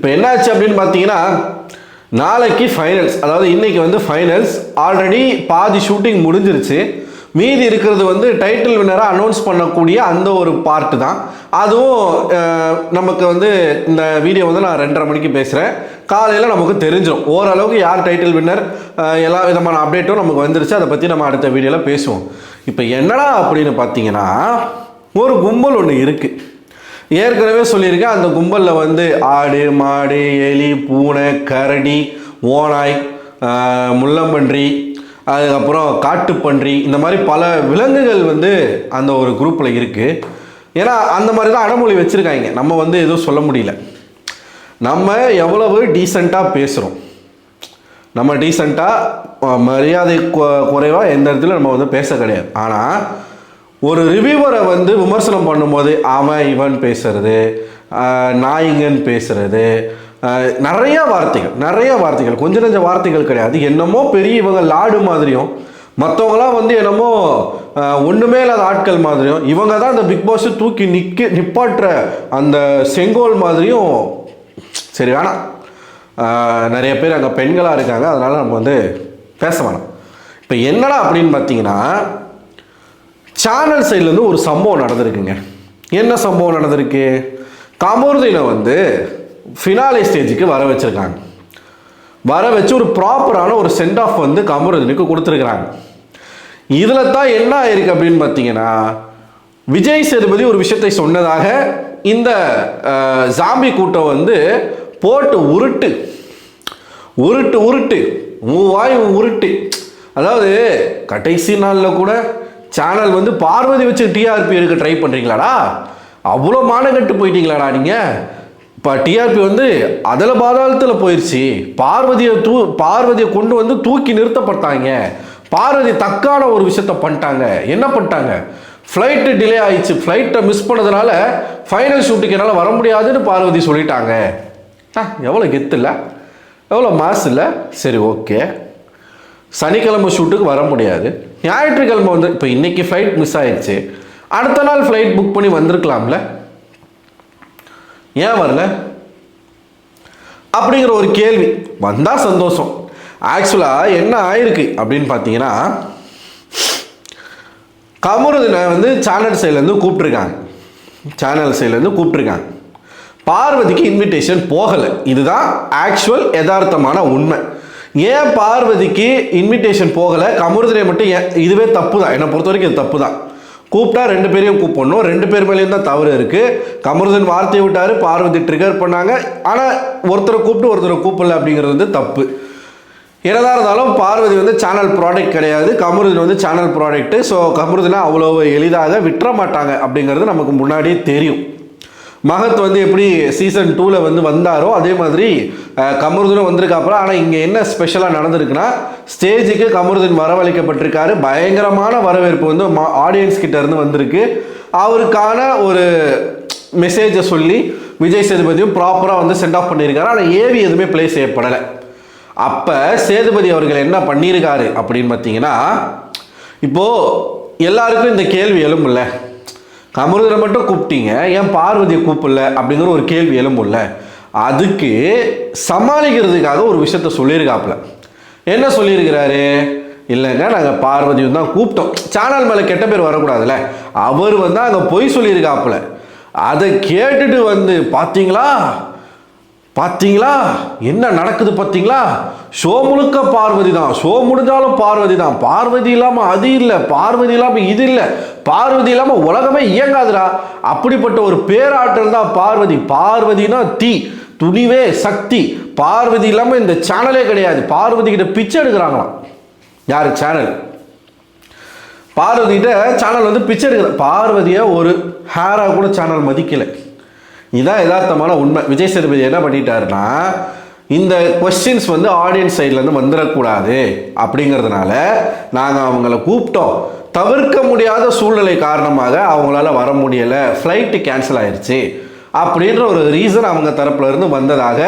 இப்போ என்னாச்சு அப்படின்னு பார்த்தீங்கன்னா, நாளைக்கு ஃபைனல்ஸ், அதாவது இன்னைக்கு வந்து ஃபைனல்ஸ். ஆல்ரெடி பாதி ஷூட்டிங் முடிஞ்சிருச்சு. மீதி இருக்கிறது வந்து டைட்டில் வின்னராக அனௌன்ஸ் பண்ணக்கூடிய அந்த ஒரு பார்ட்டு தான். அதுவும் நமக்கு வந்து இந்த வீடியோ வந்து நான் 2:30 மணிக்கு பேசுகிறேன். காலையில் நமக்கு தெரிஞ்சிடும் ஓரளவுக்கு யார் டைட்டில் வின்னர், எல்லா விதமான அப்டேட்டும் நமக்கு வந்துருச்சு. அதை பற்றி நம்ம அடுத்த வீடியோவில் பேசுவோம். இப்போ என்னடா அப்படின்னு பார்த்தீங்கன்னா, ஒரு கும்பல் ஒன்று இருக்குது. ஏற்கனவே சொல்லியிருக்கேன், அந்த கும்பலில் வந்து ஆடு, மாடு, எலி, பூனை, கரடி, ஓநாய், முள்ளம்பன்றி, அதுக்கப்புறம் காட்டுப்பன்றி, இந்த மாதிரி பல விலங்குகள் வந்து அந்த ஒரு குரூப்பில் இருக்குது. ஏன்னா அந்த மாதிரி தான் அடமொழி வச்சுருக்காங்க. நம்ம வந்து எதுவும் சொல்ல முடியல. நம்ம எவ்வளவு டீசெண்டாக பேசுகிறோம், நம்ம டீசெண்டாக மரியாதை குறைவாக எந்த இடத்துல நம்ம வந்து பேச கிடையாது. ஆனால் ஒரு ரிவ்யூவரை வந்து விமர்சனம் பண்ணும்போது அவன் இவன் பேசுறது, நாயிங்கன்னு பேசுறது, நிறைய வார்த்தைகள், கொஞ்சம் நெஞ்ச வார்த்தைகள் கிடையாது. என்னமோ பெரிய இவங்க லாடு மாதிரியும், மற்றவங்களாம் வந்து என்னமோ ஒன்றுமே இல்லாத ஆட்கள் மாதிரியும், இவங்க தான் அந்த பிக் பாஸ் தூக்கி நிப்பாட்டுற அந்த செங்கோல் மாதிரியும். சரி வேணாம், நிறைய பேர் அங்கே பெண்களாக இருக்காங்க, அதனால் நம்ம வந்து பேச வேணாம். இப்போ என்னடா அப்படின்னு பார்த்தீங்கன்னா, சேனல் சைட்லேருந்து ஒரு சம்பவம் நடந்திருக்குங்க. என்ன சம்பவம் நடந்திருக்கு? கமருதீனை வந்து ஃபினாலே ஸ்டேஜுக்கு வர வச்சுருக்காங்க. வர வச்சு ஒரு ப்ராப்பரான ஒரு சென்ட் ஆஃப் வந்து கமருதீனுக்கு கொடுத்துருக்குறாங்க. இதில் தான் என்ன ஆயிருக்கு அப்படின்னு பார்த்தீங்கன்னா, விஜய் சேதுபதி ஒரு விஷயத்தை சொன்னதாக இந்த ஜாம்பி கூட்டம் வந்து போட்டு உருட்டு மூவாய் உருட்டு. அதாவது கடைசி நாளில் கூட சேனல் வந்து பார்வதி வச்சு டிஆர்பி எடுக்க ட்ரை பண்ணுறீங்களாடா, அவ்வளோ மானகட்டு போயிட்டீங்களாடா நீங்கள். இப்போ டிஆர்பி வந்து அதில் பாதாளத்தில் போயிடுச்சு. பார்வதியை கொண்டு வந்து தூக்கி நிறுத்தப்பட்டாங்க. பார்வதி தக்கான ஒரு விஷயத்த பண்ணிட்டாங்க. என்ன பண்ணிட்டாங்க? ஃப்ளைட்டு டிலே ஆயிடுச்சு, ஃப்ளைட்டை மிஸ் பண்ணதுனால ஃபைனல் ஷூட்டுக்கு என்னால் வர முடியாதுன்னு பார்வதி சொல்லிட்டாங்க. எவ்வளோ கெத்து இல்லை, எவ்வளோ மாசு இல்லை. சரி ஓகே, சனிக்கிழமை ஷூட்டுக்கு வர முடியாது, ஞாயிற்றுக்கிழமை வந்து இப்போ இன்னைக்கு ஃப்ளைட் மிஸ் ஆயிடுச்சு, அடுத்த நாள் ஃப்ளைட் புக் பண்ணி வந்திருக்கலாம்ல, ஏன் வரல அப்படிங்கிற ஒரு கேள்வி வந்தால் சந்தோஷம். ஆக்சுவலாக என்ன ஆயிருக்கு அப்படின்னு பார்த்தீங்கன்னா, கமருதீனை வந்து சேனல் சைட்லேருந்து கூப்பிட்டுருக்காங்க. பார்வதிக்கு இன்விடேஷன் போகலை. இதுதான் ஆக்சுவல் யதார்த்தமான உண்மை. ஏன் பார்வதிக்கு இன்விடேஷன் போகலை, கமருதீனை மட்டும் இதுவே தப்பு தான். என்னை பொறுத்த வரைக்கும் இது தப்பு தான். கூப்பிட்டா 2 பேரையும் கூப்பிடணும். 2 பேர் மேலேயும் தான் தவறு இருக்குது. கமருதீன் வார்த்தையை விட்டார், பார்வதி ட்ரிகர் பண்ணாங்க. ஆனால் ஒருத்தரை கூப்பிடல அப்படிங்கிறது வந்து தப்பு. என்னதான் இருந்தாலும் பார்வதி வந்து சேனல் ப்ராடக்ட் கிடையாது, கமருதீன் வந்து சேனல் ப்ராடக்ட்டு. ஸோ கமருதீனை அவ்வளோ எளிதாக விட்டுற மாட்டாங்க அப்படிங்கிறது நமக்கு முன்னாடியே தெரியும். மகத் வந்து எப்படி சீசன் 2ல் வந்து வந்தாரோ அதே மாதிரி கமருதீனும் வந்திருக்காப்புல. ஆனால் இங்கே என்ன ஸ்பெஷலாக நடந்திருக்குன்னா, ஸ்டேஜுக்கு கமருதீன் வரவழைக்கப்பட்டிருக்காரு. பயங்கரமான வரவேற்பு வந்து ஆடியன்ஸ் கிட்ட இருந்து வந்திருக்கு. அவருக்கான ஒரு மெசேஜை சொல்லி விஜய் சேதுபதியும் ப்ராப்பராக வந்து சென்ட் ஆஃப் பண்ணியிருக்காரு. ஆனால் ஏவி எதுவுமே ப்ளே செய்யப்படலை. அப்போ சேதுபதி அவர்கள் என்ன பண்ணியிருக்காரு அப்படின்னு பார்த்தீங்கன்னா, இப்போது எல்லாருக்கும் இந்த கேள்வி எழும்புல்ல, கமருதீனை மட்டும் கூப்பிட்டீங்க, ஏன் பார்வதியை கூப்பிடல அப்படிங்கிற ஒரு கேள்வி எழும்புல்ல. அதுக்கு சமாளிக்கிறதுக்காக ஒரு விஷயத்த சொல்லியிருக்காப்புல. என்ன சொல்லியிருக்கிறாரு? இல்லைங்க, நாங்கள் பார்வதியும் தான் கூப்பிட்டோம், சேனல் மேலே கெட்ட பேர் வரக்கூடாதுல்ல. அவர் வந்து அங்கே பொய் சொல்லியிருக்காப்புல. அதை கேட்டுட்டு வந்து பார்த்தீங்களா என்ன நடக்குது பார்த்தீங்களா, ஷோ முழுக்க பார்வதி தான், ஷோ முடிஞ்சாலும் பார்வதி தான், பார்வதி இல்லாமல் அது இல்லை, பார்வதி இல்லாமல் இது இல்லை, பார்வதி இல்லாமல் உலகமே இயங்காதுடா, அப்படிப்பட்ட ஒரு பேராற்றல் தான் பார்வதி. பார்வதினா தீ, துணிவே சக்தி, பார்வதி இல்லாமல் இந்த சேனலே கிடையாது. பார்வதி கிட்ட பிச்சை எடுக்கிறாங்களாம். யார்? சேனல். பார்வதி கிட்ட சேனல் வந்து பிச்சை எடுக்கிற. பார்வதியை ஒரு ஹேராக கூட சேனல் மதிக்கலை. இதுதான் யதார்த்தமான உண்மை. விஜய் சேதுபதி என்ன பண்ணிட்டாருன்னா, இந்த கொஸ்டின்ஸ் வந்து ஆடியன்ஸ் சைட்லேருந்து வந்துடக்கூடாது அப்படிங்கிறதுனால நாங்கள் அவங்கள கூப்பிட்டோம். தவிர்க்க முடியாத சூழ்நிலை காரணமாக அவங்களால வர முடியலை, ஃப்ளைட்டு கேன்சல் ஆயிடுச்சு அப்படின்ற ஒரு ரீசன் அவங்க தரப்புல இருந்து வந்ததாக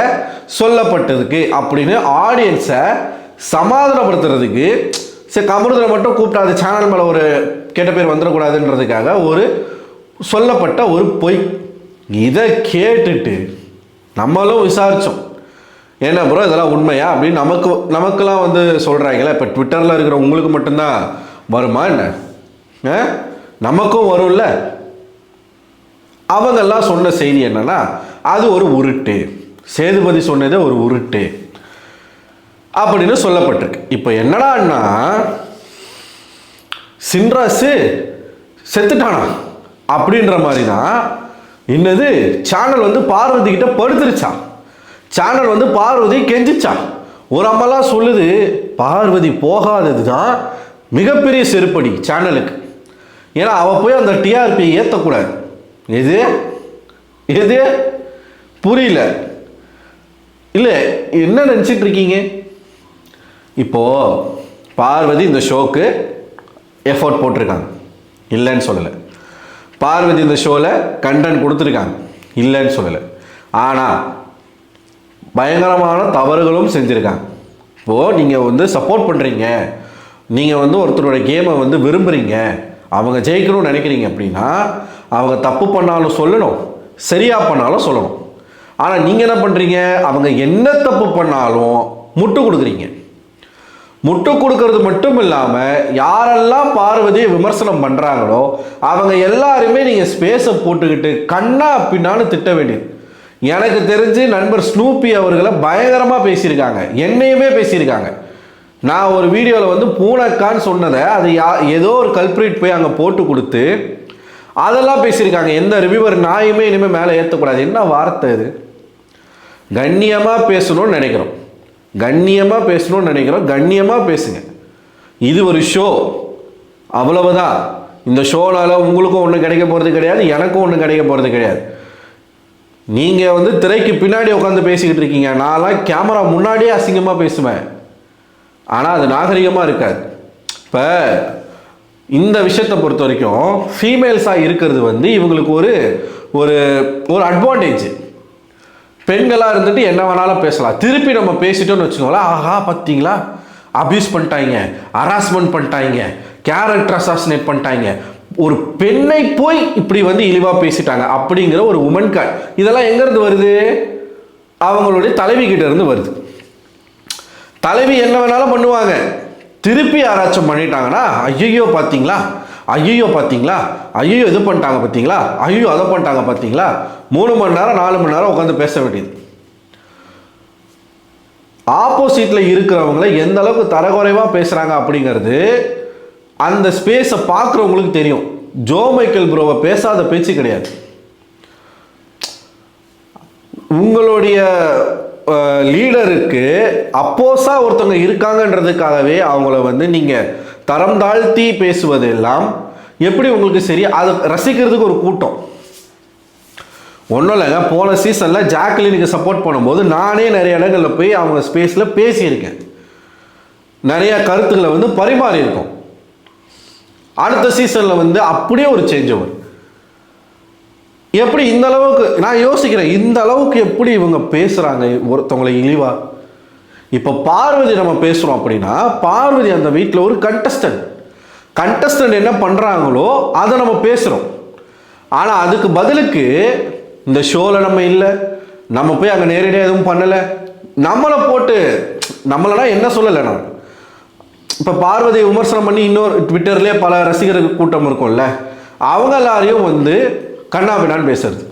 சொல்லப்பட்டதுக்கு அப்படின்னு ஆடியன்ஸை சமாதானப்படுத்துறதுக்கு, சரி கமருதீனை மட்டும் கூப்பிட்டாது சேனல் மேலே ஒரு கெட்ட பேர் வந்துடக்கூடாதுன்றதுக்காக ஒரு சொல்லப்பட்ட ஒரு பொய். இதை கேட்டுட்டு நம்மளும் விசாரித்தோம், என்ன ப்ரோ இதெல்லாம் உண்மையா அப்படின்னு நமக்கெல்லாம் வந்து சொல்கிறாங்களே. இப்போ ட்விட்டரில் இருக்கிற உங்களுக்கு மட்டும்தான் வருமா என்ன? நமக்கும் வரும்ல. அவங்கெல்லாம் சொன்ன செய்தி என்னன்னா, அது ஒரு உருட்டு, சேதுபதி சொன்னதே ஒரு உருட்டு அப்படின்னு சொல்லப்பட்டிருக்கு. இப்போ என்னடான்னா, சின்ராசு செத்துட்டானா அப்படின்ற மாதிரி தான் இன்னது சேனல் வந்து பார்வதி கிட்ட படுத்துருச்சா. சேனல் வந்து பார்வதி கெஞ்சிச்சா. ஒரு அம்மாலாம் சொல்லுது பார்வதி போகாதது தான் மிகப்பெரிய செருப்படி சேனலுக்கு. ஏன்னா அவள் போய் அந்த டிஆர்பியை ஏற்றக்கூடாது. எது எது புரியல. இல்லை என்ன நினச்சிட்டு இருக்கீங்க? இப்போது பார்வதி இந்த ஷோக்கு எஃபோர்ட் போட்டிருக்காங்க, இல்லைன்னு சொல்லலை. பார்வதி இந்த ஷோவில் கண்டென்ட் கொடுத்துருக்காங்க, இல்லைன்னு சொல்லலை. ஆனால் பயங்கரமான தவறுகளும் செஞ்சுருக்காங்க. இப்போது நீங்கள் வந்து சப்போர்ட் பண்ணுறீங்க, நீங்கள் வந்து ஒருத்தரோட கேமை வந்து விரும்புகிறீங்க, அவங்க ஜெயிக்கணும்னு நினைக்கிறீங்க அப்படின்னா அவங்க தப்பு பண்ணாலும் சொல்லணும், சரியாக பண்ணாலும் சொல்லணும். ஆனால் நீங்கள் என்ன பண்ணுறீங்க, அவங்க என்ன தப்பு பண்ணாலும் முட்டு கொடுக்குறீங்க. முட்டு கொடுக்கறது மட்டும் இல்லாமல் யாரெல்லாம் பார்வதியை விமர்சனம் பண்ணுறாங்களோ அவங்க எல்லாருமே நீங்கள் ஸ்பேஸை போட்டுக்கிட்டு கண்ணா பின்னான்னு திட்ட வேண்டியது. எனக்கு தெரிஞ்சு நண்பர் ஸ்னூப்பி அவர்களை பயங்கரமாக பேசியிருக்காங்க, என்னையுமே பேசியிருக்காங்க. நான் ஒரு வீடியோவில் வந்து பூனக்கான்னு சொன்னதை அது ஏதோ ஒரு கல்ப்ரேட் போய் அங்கே போட்டு கொடுத்து அதெல்லாம் பேசியிருக்காங்க. எந்த ரிவ்யூவர் நாயுமே இனிமேல் மேலே ஏற்றக்கூடாது. என்ன வார்த்தை இது? கண்ணியமாக பேசணும்னு நினைக்கிறோம், கண்ணியமாக பேசணும்னு நினைக்கிறோம், கண்ணியமாக பேசுங்க. இது ஒரு ஷோ, அவ்வளவுதான். இந்த ஷோனால் உங்களுக்கும் ஒன்றும் கிடைக்க போகிறது கிடையாது, எனக்கும் ஒன்றும் கிடைக்க போகிறது கிடையாது. நீங்கள் வந்து திரைக்கு பின்னாடி உட்காந்து பேசிக்கிட்டு இருக்கீங்க, நான்லாம் கேமரா முன்னாடியே அசிங்கமாக பேசுவேன், ஆனால் அது நாகரிகமாக இருக்காது. இப்போ இந்த விஷயத்தை பொறுத்த வரைக்கும் ஃபீமேல்ஸாக இருக்கிறது வந்து இவங்களுக்கு ஒரு ஒரு ஒரு அட்வான்டேஜ். பெண்களாக இருந்துட்டு என்ன வேணாலும் பேசலாம். திருப்பி நம்ம பேசிட்டோன்னு வச்சுக்கோங்களேன், ஆஹா பார்த்தீங்களா அப்யூஸ் பண்ணிட்டாங்க, ஹராஸ்மெண்ட் பண்ணிட்டாங்க, கேரக்டர் அசாசினேட் பண்ணிட்டாங்க, ஒரு பெண்ணை போய் இப்படி வந்து இழிவாக பேசிட்டாங்க அப்படிங்கிற ஒரு உமன் கார்டு. இதெல்லாம் எங்கேருந்து வருது? அவங்களுடைய தலைவி கிட்ட இருந்து வருது. தலைவி என்ன வேணாலும் பண்ணுவாங்க, திருப்பி யாராச்சும் பண்ணிட்டாங்கன்னா ஐயோ பார்த்தீங்களா, ஐயோ பார்த்தீங்களா, ஐயோ இது பண்ணிட்டாங்க பார்த்தீங்களா, ஐயோ அதை பண்ணிட்டாங்க பார்த்தீங்களா, 3 மணி நேரம் 4 மணி நேரம் உட்காந்து பேச வேண்டியது. ஆப்போசிட்டில் இருக்கிறவங்கள எந்த அளவுக்கு தரக்குறைவாக பேசுகிறாங்க அப்படிங்கிறது அந்த ஸ்பேஸை பார்க்குறவங்களுக்கு தெரியும். ஜோ மைக்கேல் ப்ரோவை பேசாத பேச்சு கிடையாது. உங்களுடைய லீடருக்கு அப்போஸாக ஒருத்தவங்க இருக்காங்கன்றதுக்காகவே அவங்கள வந்து நீங்கள் தரம் தாழ்த்தி பேசுவதெல்லாம் எப்படி உங்களுக்கு சரி? அதை ரசிக்கிறதுக்கு ஒரு கூட்டம். ஒன்றும் இல்லைங்க, போன சீசனில் ஜாக்லினுக்கு சப்போர்ட் பண்ணும்போது நானே நிறைய இடங்களில் போய் அவங்க ஸ்பேஸில் பேசியிருக்கேன், நிறைய கருத்துக்களை வந்து பரிமாறி இருக்கோம். அடுத்த சீசனில் வந்து அப்படியே ஒரு சேஞ்ச் ஓவர். எப்படி இந்த அளவுக்கு நான் யோசிக்கிறேன், இந்த அளவுக்கு எப்படி இவங்க பேசுகிறாங்க ஒருத்தவங்களை இழிவா? இப்போ பார்வதி நம்ம பேசுகிறோம் அப்படின்னா பார்வதி அந்த வீட்டில் ஒரு கண்டஸ்டன்ட் என்ன பண்ணுறாங்களோ அதை நம்ம பேசுகிறோம். ஆனால் அதுக்கு பதிலுக்கு இந்த ஷோவில் நம்ம இல்லை, நம்ம போய் அங்கே நேரடியாக எதுவும் பண்ணலை, நம்மளை போட்டு நம்மளனா என்ன சொல்லலை. நான் இப்போ பார்வதியை விமர்சனம் பண்ணி இன்னொரு ட்விட்டர்லேயே பல ரசிகர் கூட்டம் இருக்கும்ல, அவங்க எல்லாரையும் வந்து கண்ணாபின்னான்னு பேசுறது.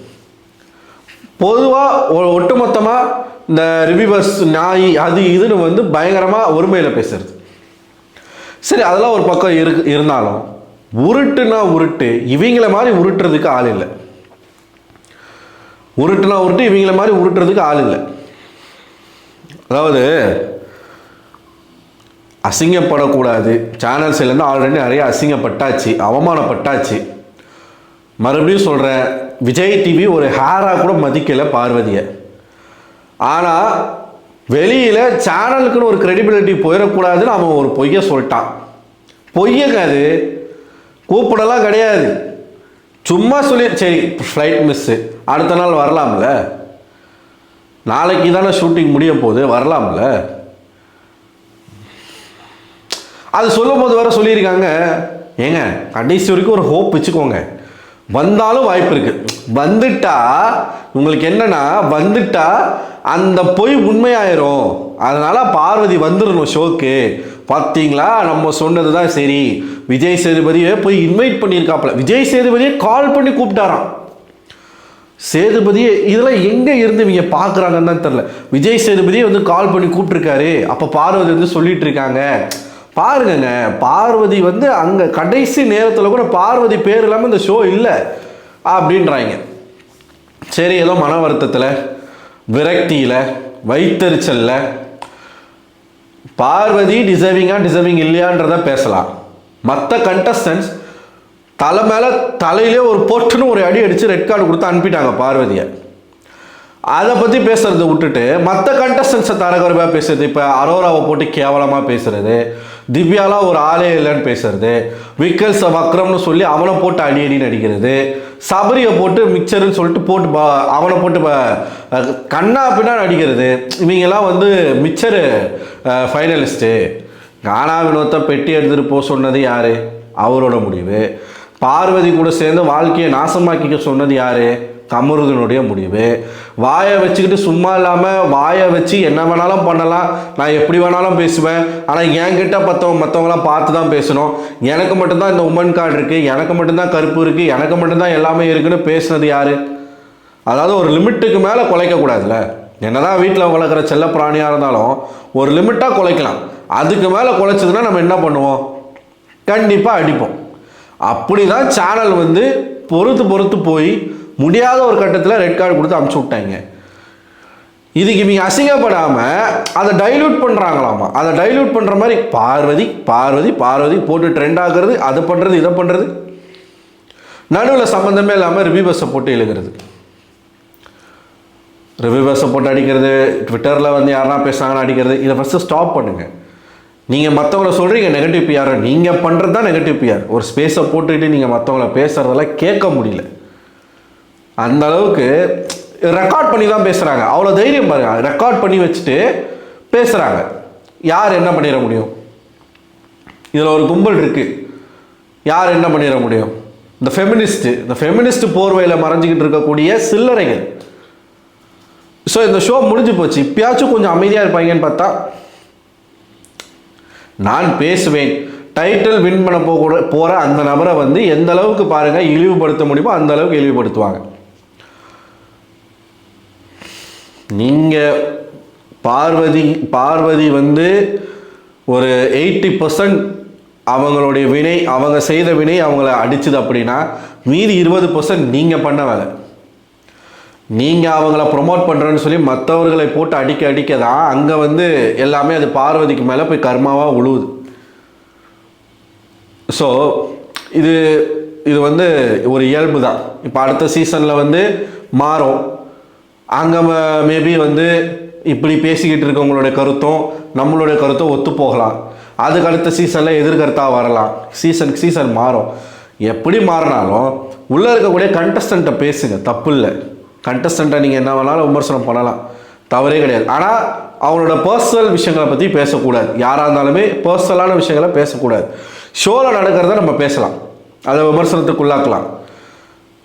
பொதுவாக ஒட்டுமொத்தமாக இந்த ரிவ்யூவர்ஸ் நாய் அது இதுன்னு வந்து பயங்கரமாக ஒருமையில் பேசுறது. சரி, அதெல்லாம் ஒரு பக்கம் இருந்தாலும் உருட்டுனா உருட்டு, இவங்கள மாதிரி உருட்டுறதுக்கு ஆள் இல்லை. உருட்டுனா உருட்டு, இவங்கள மாதிரி உருட்டுறதுக்கு ஆள் இல்லை. அதாவது அசிங்கப்படக்கூடாது. சேனல்ஸ்லேருந்து ஆல்ரெடி நிறைய அசிங்கப்பட்டாச்சு, அவமானப்பட்டாச்சு. மறுபடியும் சொல்கிறேன், விஜய் டிவி ஒரு ஹேராக கூட மதிக்கலை பார்வதியை. ஆனால் வெளியில் சேனலுக்குன்னு ஒரு கிரெடிபிலிட்டி போயிடக்கூடாதுன்னு அவன் ஒரு பொய்யை சொல்லிட்டான். பொய்யங்க, அது கூப்பிடலாம் கிடையாது, சும்மா சொல்லி சரி ஃப்ளைட் மிஸ்ஸு அடுத்த நாள் வரலாம்ல, நாளைக்கு தானே ஷூட்டிங் முடிய போகுது வரலாம்ல. அது சொல்லும் போது வர சொல்லியிருக்காங்க, ஏங்க கடைசி வரைக்கும் ஒரு ஹோப் வச்சுக்கோங்க, வந்தாலும் வாய்ப்பு இருக்குது. வந்துட்டா உங்களுக்கு என்னன்னா, வந்துட்டா அந்த பொய் உண்மையாயிரும். அதனால் பார்வதி வந்துடணும் ஷோக்கு. பார்த்தீங்களா, நம்ம சொன்னது தான் சரி. விஜய் சேதுபதியை போய் இன்வைட் பண்ணியிருக்காப்புல. விஜய் சேதுபதியை கால் பண்ணி கூப்பிட்டாராம். சேதுபதியை இதெல்லாம் எங்கே இருந்து இவங்க பார்க்குறாங்கன்னு தான் தெரில. விஜய் சேதுபதியை வந்து கால் பண்ணி கூப்பிட்ருக்காரு. அப்போ பார்வதி வந்து சொல்லிட்டு இருக்காங்க. பாருங்கங்க, பார்வதி வந்து அங்கே கடைசி நேரத்தில் கூட பார்வதி பேர் இல்லாமல் இந்த ஷோ இல்லை அப்படின்றாங்க. சரி, ஏதோ மன வருத்தத்தில், விரக்தியில், வைத்தறிச்சலில் பார்வதி டிசர்விங் இல்லையான்றத பேசலாம். மற்ற கண்டஸ்டன்ஸ் தலை மேலே தலையிலே ஒரு பொட்டுன்னு ஒரு அடி அடித்து ரெட் கார்டு கொடுத்து அனுப்பிட்டாங்க பார்வதியை. அதை பற்றி பேசுகிறத விட்டுட்டு மற்ற கண்டஸ்டன்ஸை தரகுறைவாக பேசுறது. இப்போ அரோராவை போட்டு கேவலமாக பேசுகிறது, திவ்யாலாம் ஒரு ஆளே இல்லைன்னு பேசுறது, விக்கல்ஸ் வக்ரம்னு சொல்லி அவனை போட்டு அடின்னு அடிக்கிறது, சபரியை போட்டு மிக்சருன்னு சொல்லிட்டு போட்டு அவனை போட்டு கண்ணா பின்னாடி அடிக்கிறது. இவங்கெல்லாம் வந்து மிக்சரு ஃபைனலிஸ்ட்டு. கானா வினோத்தை பெட்டி எடுத்துகிட்டு போக சொன்னது யார்? அவரோட முடிவு. பார்வதி கூட சேர்ந்து வாழ்க்கையை நாசமாக்கிக்க சொன்னது யார்? கமருதனுடைய முடிவு. வாயை வச்சுக்கிட்டு சும்மா இல்லாமல் வாயை வச்சு என்ன வேணாலும் பண்ணலாம், நான் எப்படி வேணாலும் பேசுவேன், ஆனால் என்கிட்ட மற்றவங்களாம் பார்த்து தான் பேசணும், எனக்கு மட்டும்தான் இந்த உமன் கார்டு இருக்குது, எனக்கு மட்டும்தான் கருப்பு இருக்குது, எனக்கு மட்டும்தான் எல்லாமே இருக்குன்னு பேசுனது யார்? அதாவது ஒரு லிமிட்டுக்கு மேலே குலைக்கக்கூடாதுல்ல. என்னதான் வீட்டில் வளர்க்குற செல்ல பிராணியாக இருந்தாலும் ஒரு லிமிட்டாக குலைக்கலாம். அதுக்கு மேலே குலைச்சதுன்னா நம்ம என்ன பண்ணுவோம்? கண்டிப்பாக அடிப்போம். அப்படி தான் சேனல் வந்து பொறுத்து போய் முடியாத ஒரு கட்டத்தில் ரெட் கார்டு கொடுத்து அமுச்சு விட்டாங்க. இதுக்கு இவங்க அசிங்கப்படாமல் அதை டைல்யூட் பண்ணுறாங்களாமா. அதை டைல்யூட் பண்ணுற மாதிரி பார்வதி போட்டு ட்ரெண்ட் ஆகிறது, அதை பண்ணுறது, இதை பண்ணுறது, நடுவில் சம்மந்தமே இல்லாமல் ரிவ்யூவர்ஸை போட்டு எழுகிறது, ரிவ்யூவர்ஸை போட்டு அடிக்கிறது, ட்விட்டரில் வந்து யாரெல்லாம் பேசுனாங்கன்னு அடிக்கிறது. இதை ஃபஸ்ட்டு ஸ்டாப் பண்ணுங்கள். நீங்கள் மற்றவங்கள சொல்கிறீங்க நெகட்டிவ் பிஆர், நீங்கள் பண்ணுறது தான் நெகட்டிவ் பிஆர். ஒரு ஸ்பேஸை போட்டுக்கிட்டு நீங்கள் மற்றவங்கள பேசுகிறதெல்லாம் கேட்க முடியல. அந்த அளவுக்கு ரெக்கார்ட் பண்ணி தான் பேசுகிறாங்க. அவ்வளோ தைரியம் பாருங்க, ரெக்கார்ட் பண்ணி வச்சுட்டு பேசுகிறாங்க. யார் என்ன பண்ணிட முடியும்? இதில் ஒரு கும்பல் இருக்குது. யார் என்ன பண்ணிட முடியும்? இந்த ஃபெமினிஸ்ட் போர்வையில் மறைஞ்சிக்கிட்டு இருக்கக்கூடிய சில்லறைகள். ஸோ இந்த ஷோ முடிஞ்சு போச்சு. இப்பயாச்சும் கொஞ்சம் அமைதியாக இருப்பாங்கன்னு பார்த்தா, நான் பேசுவேன், டைட்டில் வின் பண்ண போகிற அந்த நபரை வந்து எந்த அளவுக்கு பாருங்கள் இழிவுபடுத்த முடியுமோ அந்த அளவுக்கு இழிவுபடுத்துவாங்க. நீங்கள் பார்வதி வந்து ஒரு 80% அவங்களுடைய வினை, அவங்க செய்த வினை அவங்கள அடிச்சுது அப்படின்னா மீதி 20% நீங்கள் பண்ண வேலை. நீங்கள் அவங்கள ப்ரொமோட் பண்ணுறேன்னு சொல்லி மற்றவர்களை போட்டு அடிக்க தான் அங்கே வந்து எல்லாமே அது பார்வதிக்கு மேலே போய் கர்மாவாக உழுவுது. ஸோ இது வந்து ஒரு இயல்பு தான். இப்போ அடுத்த சீசனில் வந்து மாறும். அங்கே மேபி வந்து இப்படி பேசிக்கிட்டு இருக்கவங்களுடைய கருத்தும் நம்மளுடைய கருத்தும் ஒத்து போகலாம். அதுக்கு அடுத்த சீசனில் எதிர்கருத்தாக வரலாம். சீசன் மாறும். எப்படி மாறினாலும் உள்ளே இருக்கக்கூடிய கண்டஸ்டண்ட்டை பேசுங்க, தப்பு இல்லை. கண்டஸ்டண்ட்டை நீங்கள் என்ன வேணாலும் விமர்சனம் பண்ணலாம், தவறே கிடையாது. ஆனால் அவங்களோட பர்சனல் விஷயங்களை பற்றி பேசக்கூடாது. யாராக இருந்தாலுமே பர்சனலான விஷயங்களை பேசக்கூடாது. ஷோவில் நடக்கிறத நம்ம பேசலாம், அதை விமர்சனத்துக்கு உள்ளாக்கலாம்.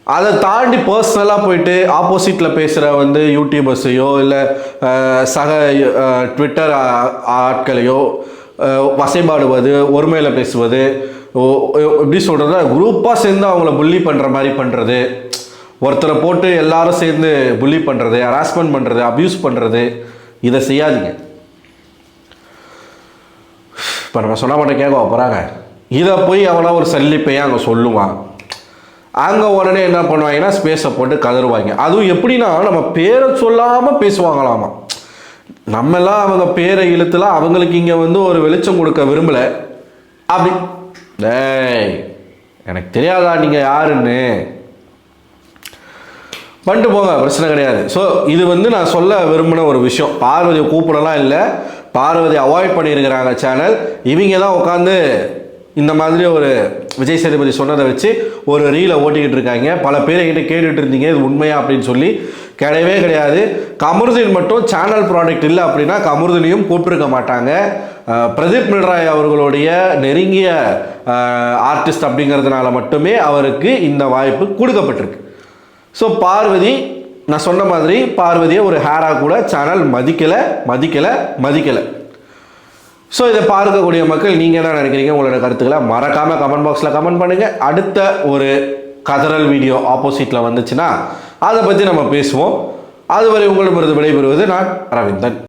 அதை தாண்டி பர்சனலாக போயிட்டு ஆப்போசிட்டில் பேசுகிற வந்து யூடியூபர்ஸையோ இல்லை சக ட்விட்டர் ஆட்களையோ வசைபாடுவது, ஒருமையில் பேசுவது, எப்படி சொல்கிறது, குரூப்பாக சேர்ந்து அவங்கள புள்ளி பண்ணுற மாதிரி பண்ணுறது, ஒருத்தரை போட்டு எல்லாரும் சேர்ந்து புள்ளி பண்ணுறது, ஹராஸ்மெண்ட் பண்ணுறது, அப்யூஸ் பண்ணுறது, இதை செய்யாதீங்க. இப்போ நம்ம சொன்ன மாட்டேன் கேட்க போகிறாங்க. இதை போய் அவனா ஒரு சல்லிப்பையாக அங்கே சொல்லுவான். அங்கே உடனே என்ன பண்ணுவாங்கன்னா ஸ்பேஸை போட்டு கதறுவாங்க. அதுவும் எப்படின்னா நம்ம பேரை சொல்லாமல் பேசுவாங்களாமா. நம்மெல்லாம் அவங்க பேரை இழுத்துலாம் அவங்களுக்கு இங்கே வந்து ஒரு வெளிச்சம் கொடுக்க விரும்பலை. அப்படி டேய் எனக்கு தெரியாதா நீங்கள் யாருன்னு பண்ணிட்டு போங்க, பிரச்சனை கிடையாது. ஸோ இது வந்து நான் சொல்ல விரும்பின ஒரு விஷயம். பார்வதியை கூப்பிடலாம் இல்லை, பார்வதி அவாய்ட் பண்ணியிருக்கிறாங்க சேனல். இவங்க தான் உட்காந்து இந்த மாதிரி ஒரு விஜய் சேதுபதி சொன்னதை வச்சு ஒரு ரீலை ஓட்டிக்கிட்டு இருக்காங்க. பல பேர் என்கிட்ட கேட்டுட்டு இருந்தீங்க இது உண்மையா அப்படின்னு சொல்லி. கிடையவே கிடையாது. கமருதீன் மட்டும் சேனல் ப்ராடக்ட் இல்லை அப்படின்னா கமருதீனையும் கூப்பிட்டுருக்க மாட்டாங்க. பிரதீப் மில்ராய் அவர்களுடைய நெருங்கிய ஆர்டிஸ்ட் அப்படிங்கிறதுனால மட்டுமே அவருக்கு இந்த வாய்ப்பு கொடுக்கப்பட்டிருக்கு. ஸோ பார்வதி, நான் சொன்ன மாதிரி பார்வதியை ஒரு ஹேராக கூட சேனல் மதிக்கலை. ஸோ இதை பார்க்கக்கூடிய மக்கள் நீங்கள் என்ன நினைக்கிறீங்க? உங்களோட கருத்துக்களை மறக்காமல் கமெண்ட் பாக்ஸில் கமெண்ட் பண்ணுங்கள். அடுத்த ஒரு கதறல் வீடியோ ஆப்போசிட்டில் வந்துச்சுன்னா அதை பற்றி நம்ம பேசுவோம். அதுவரை உங்களிடமிருந்து விடைபெறுவது நான் அரவிந்தன்.